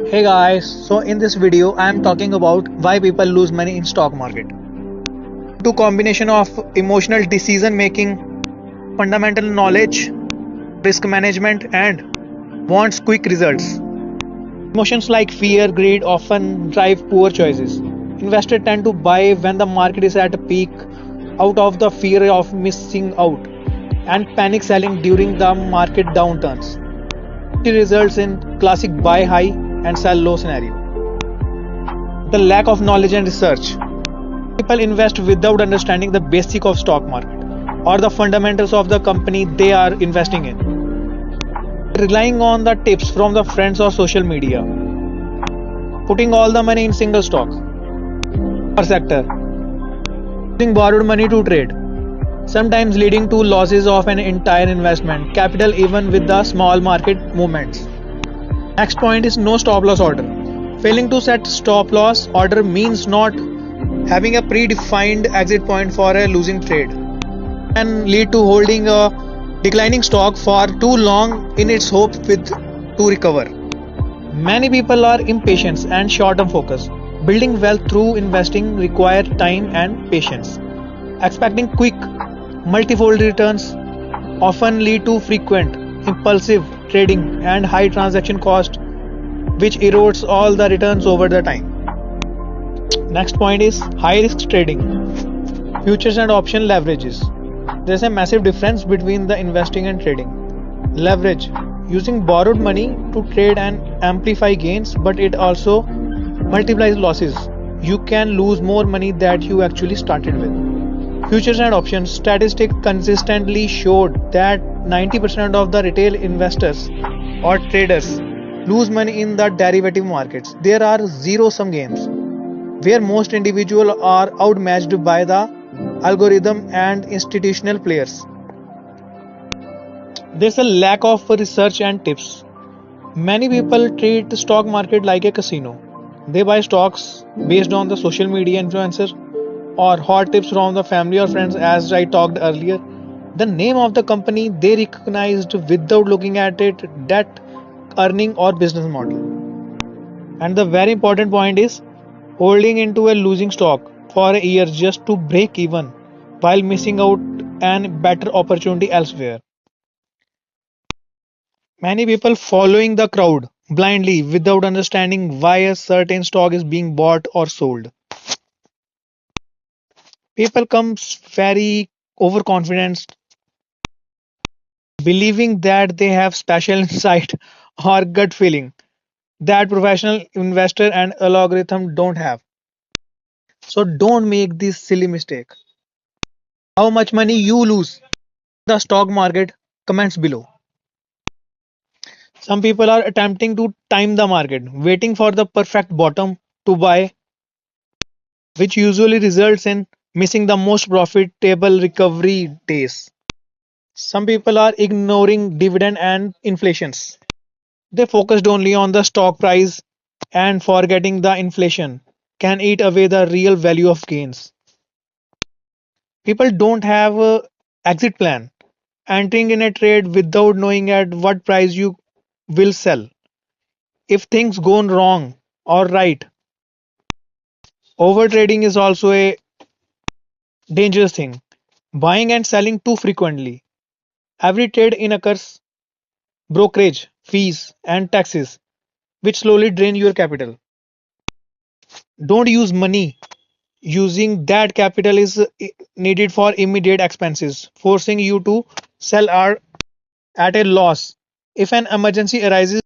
Hey guys, so in this video I am talking about why people lose money in stock market. To combination of emotional decision making, fundamental knowledge, risk management and wants quick results. Emotions like fear, greed often drive poor choices. Investors tend to buy when the market is at a peak out of the fear of missing out and panic selling during the market downturns. It results in classic buy high and sell low scenario. The lack of knowledge and research. People invest without understanding the basic of stock market or the fundamentals of the company they are investing in. Relying on the tips from the friends or social media. Putting all the money in single stock or sector. Using borrowed money to trade. Sometimes leading to losses of an entire investment capital even with the small market movements. Next point is no stop loss order. Failing to set stop loss order means not having a predefined exit point for a losing trade and lead to holding a declining stock for too long in its hope to recover. Many people are impatient and short-term focused. Building wealth through investing requires time and patience. Expecting quick, multifold returns often lead to frequent, impulsive trading and high transaction cost, which erodes all the returns over the time. Next point is high risk trading, futures and option leverages. There's a massive difference between the investing and trading. Leverage, using borrowed money to trade and amplify gains, but it also multiplies losses. You can lose more money that you actually started with. Futures and options statistics consistently showed that 90% of the retail investors or traders lose money in the derivative markets. There are zero-sum games where most individuals are outmatched by the algorithm and institutional players. There's a lack of research and tips. Many people treat the stock market like a casino. They buy stocks based on the social media influencer or hot tips from the family or friends, as I talked earlier. The name of the company they recognized without looking at it, debt, earning or business model. And the very important point is holding into a losing stock for a year just to break even while missing out an better opportunity elsewhere. Many people following the crowd blindly without understanding why a certain stock is being bought or sold. People come very overconfident, believing that they have special insight or gut feeling that professional investor and algorithm don't have. So don't make this silly mistake. How much money you lose? The stock market comments below. Some people are attempting to time the market, waiting for the perfect bottom to buy, which usually results in missing the most profitable recovery days. Some people are ignoring dividend and inflations. They focused only on the stock price and forgetting the inflation can eat away the real value of gains. People don't have a exit plan, entering in a trade without knowing at what price you will sell. If things go wrong or right, overtrading is also a dangerous thing. Buying and selling too frequently. Every trade in occurs brokerage, fees, and taxes, which slowly drain your capital. Don't use money. Using that capital is needed for immediate expenses, forcing you to sell at a loss. If an emergency arises,